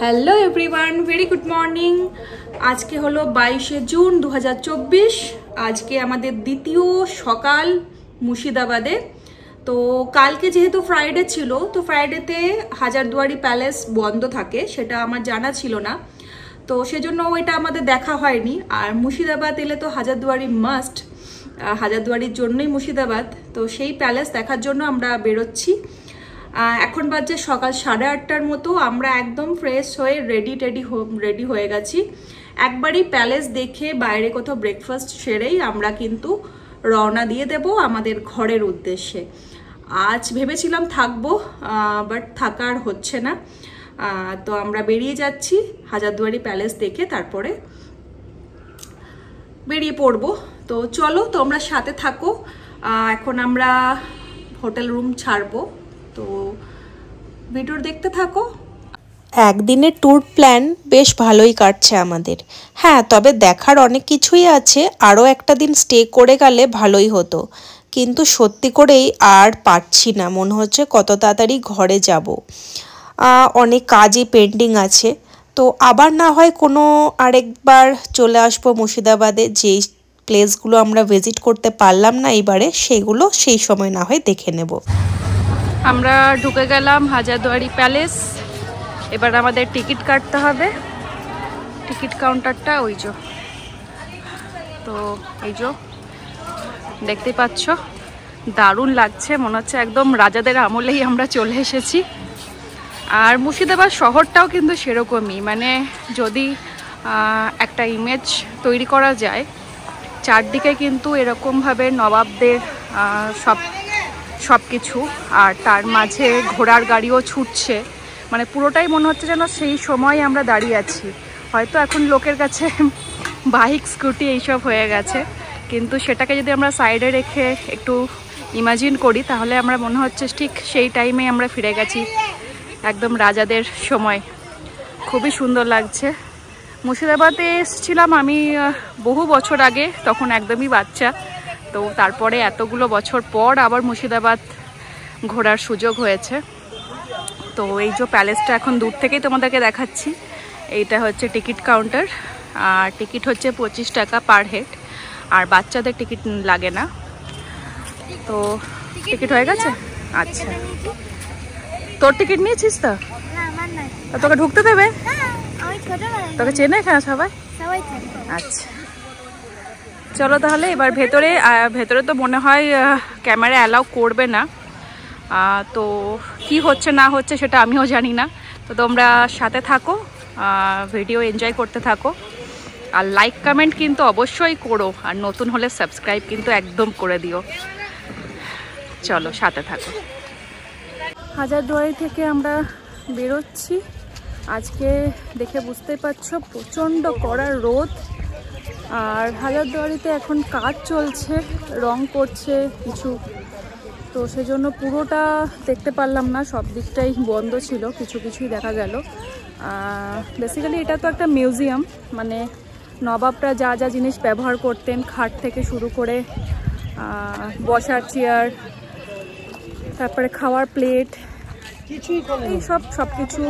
Hello everyone, very good morning. আজকে হলো 22শে June 2024। আজকে আমাদের দ্বিতীয় সকাল মুর্শিদাবাদে। তো কালকে যেহেতু ফ্রাইডে ছিল, তো ফ্রাইডেতে হাজারদুয়ারি প্যালেস বন্ধ থাকে, সেটা আমার জানা ছিল না। তো সেজন্য ওইটা আমাদের দেখা হয়নি। আর মুর্শিদাবাদ এলে তো হাজারদুয়ারি মাস্ট, হাজারদুয়ারির জন্যই মুর্শিদাবাদ। তো সেই প্যালেস দেখার জন্য আমরা বেরোচ্ছি। এখন বাজে সকাল 8:30টার মতো। আমরা একদম ফ্রেশ হয়ে রেডি হয়ে গেছি। একবারই প্যালেস দেখে বাইরে কোথাও ব্রেকফাস্ট সেরেই আমরা কিন্তু রওনা দিয়ে দেব আমাদের ঘরের উদ্দেশ্যে। আজ ভেবেছিলাম থাকবো, বাট থাকার হচ্ছে না। তো আমরা বেরিয়ে যাচ্ছি হাজারদুয়ারি প্যালেস দেখে, তারপরে বেরিয়ে পড়বো। তো চলো, তোমরা সাথে থাকো। এখন আমরা হোটেল রুম ছাড়বো, তো ভিডিও দেখতে থাকো। একদিনের ট্যুর প্ল্যান বেশ ভালোই কাটছে আমাদের। হ্যাঁ, তবে দেখার অনেক কিছুই আছে, আরও একটা দিন স্টে করে গেলে ভালোই হতো, কিন্তু সত্যি করেই আর পারছি না। মনে হচ্ছে কত তাড়াতাড়ি ঘরে যাব। অনেক কাজই পেন্ডিং আছে। তো আবার না হয় কোনো আরেকবার চলে আসবো মুর্শিদাবাদে। যেই প্লেসগুলো আমরা ভিজিট করতে পারলাম না এবারে, সেগুলো সেই সময় না হয় দেখে নেব। আমরা ঢুকে গেলাম হাজারদুয়ারি প্যালেস। এবার আমাদের টিকিট কাটতে হবে। টিকিট কাউন্টারটা ওই যে, তো এই যে দেখতেই পাচ্ছ, দারুণ লাগছে। মনে হচ্ছে একদম রাজাদের আমলেই আমরা চলে এসেছি। আর মুর্শিদাবাদ শহরটাও কিন্তু সেরকমই, মানে যদি একটা ইমেজ তৈরি করা যায়, চারদিকে কিন্তু এরকমভাবে নবাবদের সব কিছু, আর তার মাঝে ঘোড়ার গাড়িও ছুটছে। মানে পুরোটাই মনে হচ্ছে যেন সেই সময় আমরা দাঁড়িয়ে আছি। হয়তো এখন লোকের কাছে বাইক, স্কুটি এইসব হয়ে গেছে, কিন্তু সেটাকে যদি আমরা সাইডে রেখে একটু ইমাজিন করি, তাহলে আমরা মনে হচ্ছে ঠিক সেই টাইমে আমরা ফিরে গেছি, একদম রাজাদের সময়। খুবই সুন্দর লাগছে। মুর্শিদাবাদে এসেছিলাম আমি বহু বছর আগে, তখন একদমই বাচ্চা। তো তারপরে এতগুলো বছর পর আবার মুর্শিদাবাদ ঘোরার সুযোগ হয়েছে। তো এই যে প্যালেসটা এখন দূর থেকেই তোমাদেরকে দেখাচ্ছি। এইটা হচ্ছে টিকিট কাউন্টার। আর টিকিট হচ্ছে 25 টাকা পার হেড, আর বাচ্চাদের টিকিট লাগে না। তো টিকিট হয়ে গেছে? আচ্ছা, তোর টিকিট নিয়েছিস তো? তোকে ঢুকতে দেবে? তোকে চেনে এখানে সবাই? আচ্ছা, চলো তাহলে এবার ভেতরে তো মনে হয় ক্যামেরা অ্যালাউ করবে না। তো কি হচ্ছে না হচ্ছে সেটা আমিও জানি না। তো তোমরা সাথে থাকো, ভিডিও এনজয় করতে থাকো। আর লাইক কমেন্ট কিন্তু অবশ্যই করো, আর নতুন হলে সাবস্ক্রাইব কিন্তু একদম করে দিও। চলো সাথে থাকো। হাজারদুয়ারি থেকে আমরা বেরোচ্ছি। আজকে দেখে বুঝতেই পারছো প্রচণ্ড কড়া রোদ। আর হাজারদুয়ারিতে এখন কাজ চলছে, রং করছে কিছু, তো সেজন্য পুরোটা দেখতে পারলাম না, সব দিকটাই বন্ধ ছিল, কিছুই দেখা গেল। বেসিক্যালি এটা তো একটা মিউজিয়াম, মানে নবাবরা যা যা জিনিস ব্যবহার করতেন, খাট থেকে শুরু করে বসার চেয়ার, তারপরে খাওয়ার প্লেট, এই সব কিছু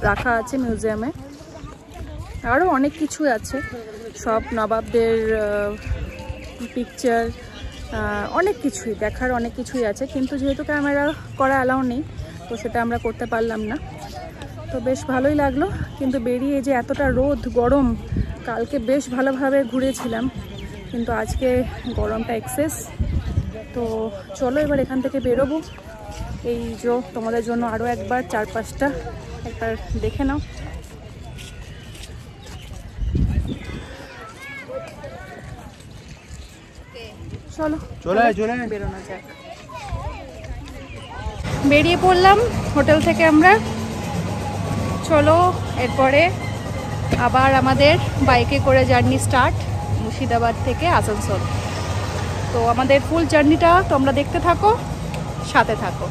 রাখা আছে মিউজিয়ামে। আরও অনেক কিছু আছে, সব নবাবদের পিকচার, অনেক কিছুই দেখার, অনেক কিছুই আছে। কিন্তু যেহেতু ক্যামেরা করা অ্যালাউ নেই, তো সেটা আমরা করতে পারলাম না। তো বেশ ভালোই লাগলো, কিন্তু বেরিয়ে যে এতটা রোদ গরম, কালকে বেশ ভালোভাবে ঘুরেছিলাম, কিন্তু আজকে গরমটা এক্সেস। তো চলো এবার এখান থেকে বেরোবো। এই যে তোমাদের জন্য আরও একবার চারপাশটা একবার দেখে নাও। চলো বেরোনো যাক। বেরিয়ে পড়লাম হোটেল থেকে আমরা। চলো এরপরে আবার আমাদের বাইকে করে জার্নি স্টার্ট, মুর্শিদাবাদ থেকে আসানসোল। তো আমাদের ফুল জার্নিটা তোমরা দেখতে থাকো, সাথে থাকো।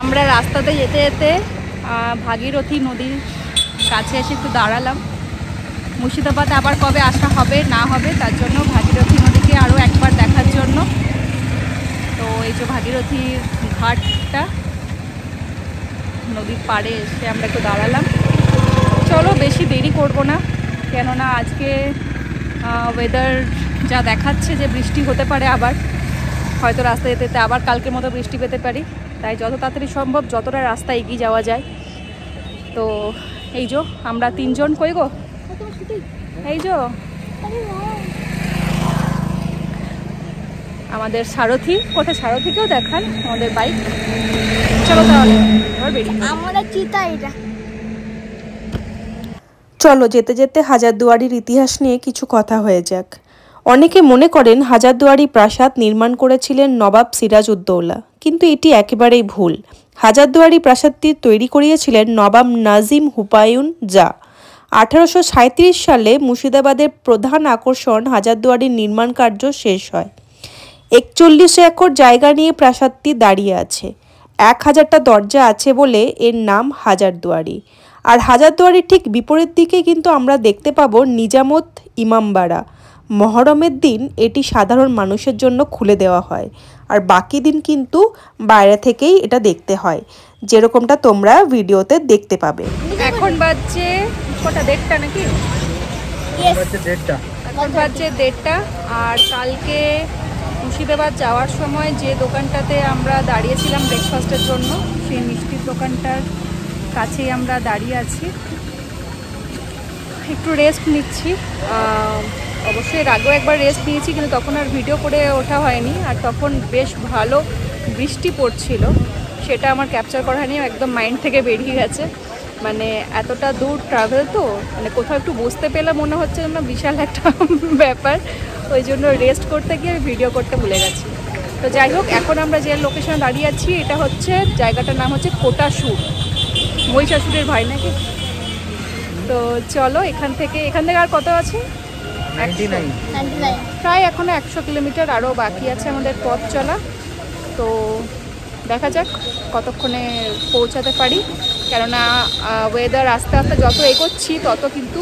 আমরা রাস্তাতে যেতে যেতে ভাগীরথী নদীর কাছে এসে একটু দাঁড়ালাম। মুর্শিদাবাদে আবার কবে আসা হবে না হবে তার জন্য ভাগীরথী নদীকে আরও একবার দেখার জন্য। তো এই যে ভাগীরথীর ঘাটটা, নদীর পাড়ে এসে আমরা একটু দাঁড়ালাম। চলো বেশি দেরি করব না, কেননা আজকে ওয়েদার যা দেখাচ্ছে যে বৃষ্টি হতে পারে, আবার হয়তো রাস্তা যেতে যেতে আবার কালকের মতো বৃষ্টি পেতে পারি। তাই যত তাড়াতাড়ি সম্ভব যতটা রাস্তা এগিয়ে যাওয়া যায়। তো এই যে আমরা 3 জন, কই গো এই যে আমাদের সারথি, কোথায় সারথিকেও দেখান আমাদের বাইক। চলো তাহলে এবার বেরিয়ে আমরা চিতা এটা। চলো যেতে যেতে হাজারদুয়ারির ইতিহাস নিয়ে কিছু কথা হয়ে যাক। অনেকে মনে করেন হাজারদুয়ারি প্রাসাদ নির্মাণ করেছিলেন নবাব সিরাজউদ্দৌলা, কিন্তু এটি একেবারেই ভুল। হাজারদুয়ারি প্রাসাদটি তৈরি করিয়েছিলেন নবাব নাজিম হুমায়ুন জা। 1837 সালে মুর্শিদাবাদের প্রধান আকর্ষণ হাজারদুয়ারির নির্মাণ কার্য শেষ হয়। 41 একর জায়গা নিয়ে প্রাসাদটি দাঁড়িয়ে আছে। 1000টা দরজা আছে বলে এর নাম হাজারদুয়ারি। আর হাজারদুয়ারির ঠিক বিপরীত দিকে কিন্তু আমরা দেখতে পাবো নিজামত ইমামবাড়া। মহরমের দিন এটি সাধারণ মানুষের জন্য খুলে দেওয়া হয়, আর বাকি দিন কিন্তু বাইরে থেকেই এটা দেখতে হয়, যেরকমটা তোমরা ভিডিওতে দেখতে পাবে। এখন বাজছে কটা, 1:30 নাকি? এখন বাজছে 1:30। আর কালকে মুর্শিদাবাদ যাওয়ার সময় যে দোকানটাতে আমরা দাঁড়িয়েছিলাম ব্রেকফাস্টের জন্য, সেই মিষ্টির দোকানটার কাছেই আমরা দাঁড়িয়ে আছি, একটু রেস্ট নিচ্ছি। অবশ্যই এর আগেও একবার রেস্ট নিয়েছি, কিন্তু তখন আর ভিডিও করে ওঠা হয়নি। আর তখন বেশ ভালো বৃষ্টি পড়ছিল, সেটা আমার ক্যাপচার করা হয়নি, একদম মাইন্ড থেকে বেরিয়ে গেছে। মানে এতটা দূর ট্রাভেল তো, মানে কোথাও একটু বসতে পেলে মনে হচ্ছে না বিশাল একটা ব্যাপার, ওই জন্য রেস্ট করতে গিয়ে ভিডিও করতে ভুলে গেছি। তো যাই হোক, এখন আমরা যে লোকেশনে দাঁড়িয়ে আছি এটা হচ্ছে, জায়গাটার নাম হচ্ছে কোটাসুর, মহিষাসুরের ভাই নাকি। তো চলো এখান থেকে আর কত আছে? 99 প্রায় এখনো 100 কিলোমিটার আরও বাকি আছে আমাদের পথ চলা। তো দেখা যাক কতক্ষণে পৌঁছাতে পারি, কেননা ওয়েদার আস্তে আস্তে যত এগোচ্ছি তত কিন্তু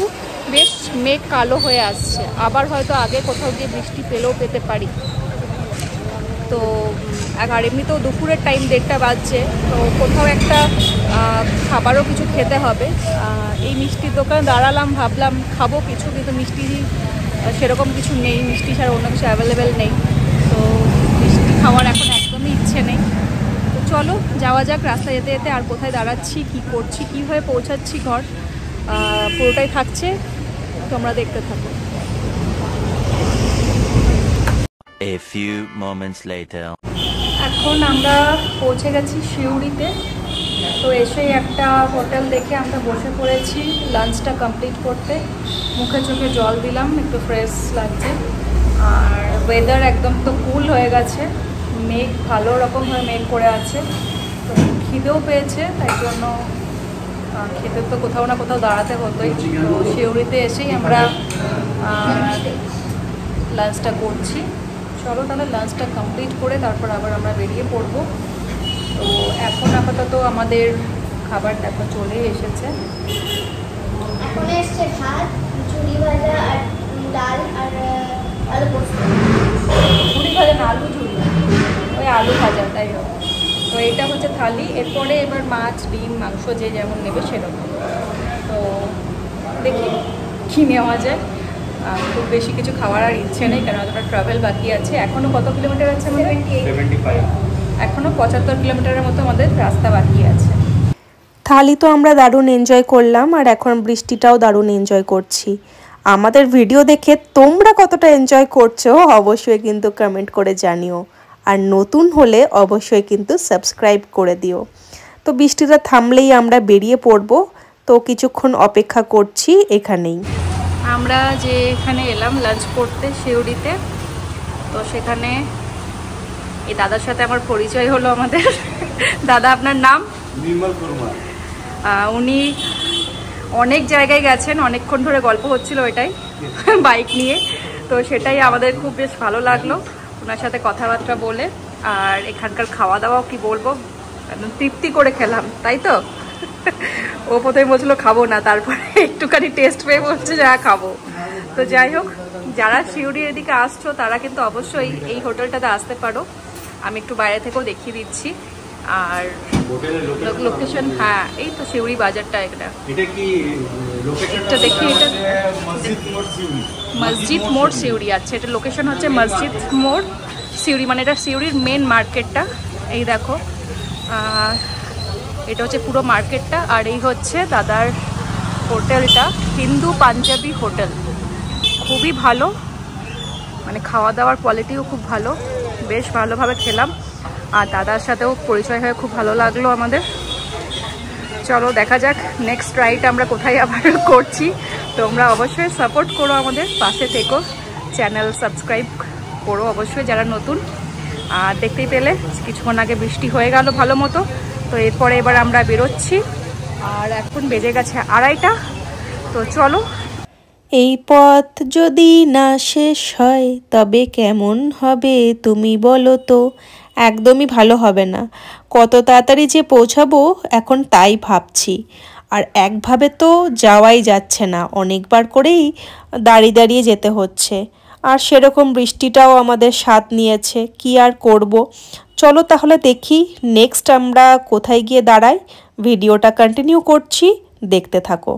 বেশ মেঘ কালো হয়ে আসছে। আবার হয়তো আগে কোথাও গিয়ে বৃষ্টি পেতে পারি। তো আর এমনিতেও দুপুরের টাইম 1:30 বাজছে, তো কোথাও একটা খাবারও কিছু খেতে হবে। এই মিষ্টির দোকানে দাঁড়ালাম, ভাবলাম খাবো কিছু, কিন্তু মিষ্টি সেরকম কিছু নেই, মিষ্টি ছাড়া অন্য কিছু অ্যাভেলেবেল নেই। তো মিষ্টি খাওয়ার এখন একদমই ইচ্ছে নেই। তো চলো যাওয়া যাক। রাস্তা যেতে যেতে আর কোথায় দাঁড়াচ্ছি, কি করছি, কীভাবে পৌঁছাচ্ছি ঘর, পুরোটাই থাকছে, তোমরা দেখতে থাকো। A few moments later. এখন আমরা পৌঁছে গেছি সিউড়িতে। তো এসেই একটা হোটেল দেখে আমরা বসে পড়েছি লাঞ্চটা কমপ্লিট করতে। মুখে চোখে জল দিলাম, একটু ফ্রেশ লাগছে। আর ওয়েদার একদম তো কুল হয়ে গেছে, মেঘ ভালো রকমভাবে মেঘ করে আছে। তো খিদেও পেয়েছে, তাই জন্য খেতে তো কোথাও না কোথাও দাঁড়াতে হতোই। তো সিউড়িতে এসেই আমরা লাঞ্চটা করছি। চলো তাহলে লাঞ্চটা কমপ্লিট করে তারপর আবার আমরা বেরিয়ে পড়বো। তো এখন আপাতত আমাদের খাবার দেখো চলে এসেছে। এখন এসছে ভাত, ঝুড়ি ভাজা আর ডাল আর আলু পোস্ত। ঝুড়ি ভাজা না, আলু ঝুড়ি, ওই আলু ভাজা, তাই হোক। তো এটা হচ্ছে থালি। এরপরে এবার মাছ, ডিম, মাংস যে যেমন নেবে সেরকম। তো দেখি কী নেওয়া যায়। খুব বেশি কিছু খাওয়ার আর ইচ্ছে নেই, কারণ এতটা ট্রাভেল বাকি আছে। এখনও কত কিলোমিটার আছে আমাদের? 75। এখনও 75 কিলোমিটারের মতো আমাদের রাস্তা বাকি আছে। থালি তো আমরা দারুণ এনজয় করলাম, আর এখন বৃষ্টিটাও দারুণ এনজয় করছি। আমাদের ভিডিও দেখে তোমরা কতটা এনজয় করছো অবশ্যই কিন্তু কমেন্ট করে জানিও, আর নতুন হলে অবশ্যই কিন্তু সাবস্ক্রাইব করে দিও। তো বৃষ্টিটা থামলেই আমরা বেরিয়ে পড়ব। তো কিছুক্ষণ অপেক্ষা করছি এখানেই। আমরা যে এখানে এলাম লাঞ্চ করতে সিউড়িতে, তো সেখানে এই দাদার সাথে আমার পরিচয় হলো আমাদের। দাদা, আপনার নাম? নির্মল কুমার। উনি অনেক জায়গায় গেছেন, অনেকক্ষণ ধরে গল্প হচ্ছিল ওইটাই বাইক নিয়ে। তো সেটাই আমাদের খুব বেশ ভালো লাগলো ওনার সাথে কথাবার্তা বলে। আর এখানকার খাওয়া দাওয়াও কি বলবো, একদম তৃপ্তি করে খেলাম, তাই তো? ও প্রথমে বলছিল খাবো না, তারপরে একটুখানি টেস্ট পেয়ে বলছে যা খাবো। তো যাই হোক, যারা সিউড়ির এদিকে আসছো তারা কিন্তু অবশ্যই এই হোটেলটাতে আসতে পারো। আমি একটু বাইরে থেকেও দেখিয়ে দিচ্ছি। আর লোকেশন, হ্যাঁ এই তো সিউড়ি বাজারটা, এটা এটা দেখি, এটা মসজিদ মোড় সিউড়ি। আচ্ছা, এটা লোকেশন হচ্ছে মসজিদ মোড় সিউড়ি, মানে এটা সিউড়ির মেন মার্কেটটা। এই দেখো, এটা হচ্ছে পুরো মার্কেটটা। আর এই হচ্ছে দাদার হোটেলটা, হিন্দু পাঞ্জাবি হোটেল। খুবই ভালো, মানে খাওয়া দাওয়ার কোয়ালিটিও খুব ভালো, বেশ ভালোভাবে খেলাম। আর দাদার সাথেও পরিচয় হয়ে খুব ভালো লাগলো আমাদের। চলো দেখা যাক নেক্সট রাইড আমরা কোথায় আবার করছি। তোমরা অবশ্যই সাপোর্ট করো, আমাদের পাশে থেকো, চ্যানেল সাবস্ক্রাইব করো অবশ্যই যারা নতুন। আর দেখতেই পেলে কিছুক্ষণ আগে বৃষ্টি হয়ে গেল ভালো মতো। তো এরপরে এবার আমরা বেরোচ্ছি, আর এখন বেজে গেছে 2:30টা। তো চলো। এই পথ যদি না শেষ হয় তবে কেমন হবে তুমি বলো তো? একদমই ভালো হবে না। কত তাড়াতাড়ি যে পৌঁছাবো এখন তাই ভাবছি। আর একভাবে তো যাওয়াই যাচ্ছে না, অনেকবার করেই দাঁড়িয়ে দাঁড়িয়ে যেতে হচ্ছে। আর সেরকম বৃষ্টিটাও আমাদের সাথ নিয়েছে, কি আর করব। চলো তাহলে দেখি নেক্সট আমরা কোথায় গিয়ে দাঁড়াই। ভিডিওটা কন্টিনিউ করছি, দেখতে থাকো।